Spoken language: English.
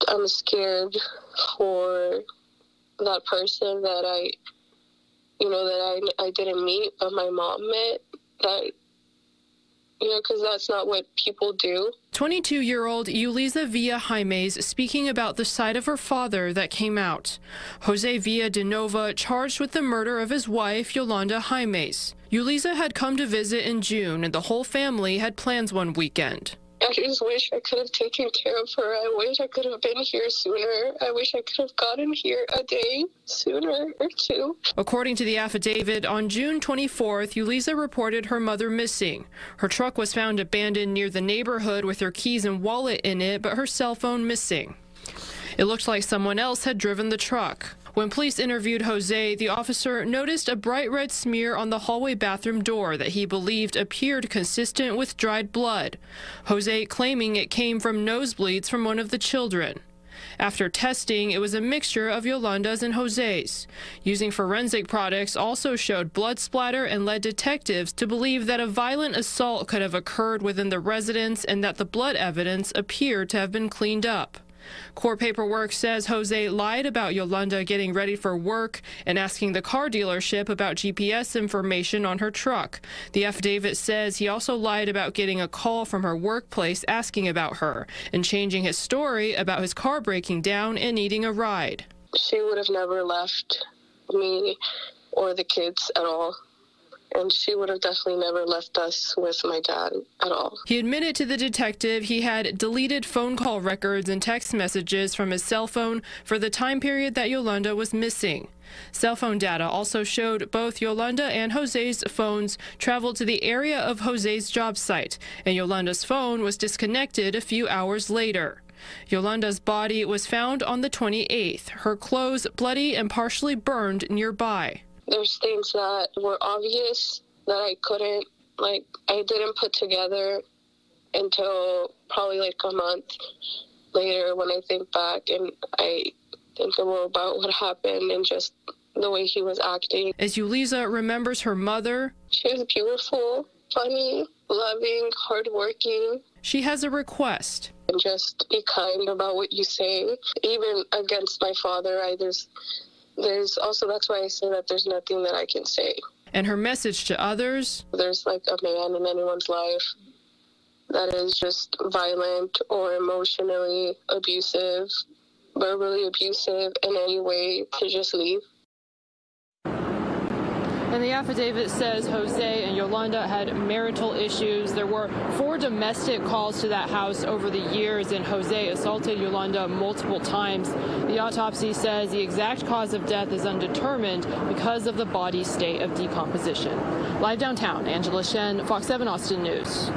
I'm scared for that person that I didn't meet, but my mom met, that, because that's not what people do. 22-year-old Yolanda Jaimes speaking about the side of her father that came out. Jose Villa de Nova charged with the murder of his wife, Yolanda Jaimes. Yolanda had come to visit in June, and the whole family had plans one weekend. I just wish I could have taken care of her. I wish I could have been here sooner. I wish I could have gotten here a day sooner or two. According to the affidavit, on June 24th, Yolanda reported her mother missing. Her truck was found abandoned near the neighborhood with her keys and wallet in it, but her cell phone missing. It looked like someone else had driven the truck. When police interviewed Jose, the officer noticed a bright red smear on the hallway bathroom door that he believed appeared consistent with dried blood. Jose claiming it came from nosebleeds from one of the children. After testing, it was a mixture of Yolanda's and Jose's. Using forensic products also showed blood splatter and led detectives to believe that a violent assault could have occurred within the residence and that the blood evidence appeared to have been cleaned up. Court paperwork says Jose lied about Yolanda getting ready for work and asking the car dealership about GPS information on her truck. The affidavit says he also lied about getting a call from her workplace asking about her and changing his story about his car breaking down and needing a ride. She would have never left me or the kids at all. And she would have definitely never left us with my dad at all. He admitted to the detective he had deleted phone call records and text messages from his cell phone for the time period that Yolanda was missing. Cell phone data also showed both Yolanda and Jose's phones traveled to the area of Jose's job site, and Yolanda's phone was disconnected a few hours later. Yolanda's body was found on the 28th, her clothes bloody and partially burned nearby. There's things that were obvious that I didn't put together until probably like a month later when I think back and I think more about what happened and just the way he was acting. As Yolanda remembers her mother, she was beautiful, funny, loving, hardworking. She has a request. And just be kind about what you say, even against my father. There's also, that's why I say that there's nothing that I can say. And her message to others? There's like a man in anyone's life that is just violent or emotionally abusive, verbally abusive in any way, to just leave. And the affidavit says Jose and Yolanda had marital issues. There were 4 domestic calls to that house over the years, and Jose assaulted Yolanda multiple times. The autopsy says the exact cause of death is undetermined because of the body's state of decomposition. Live downtown, Angela Shen, Fox 7 Austin News.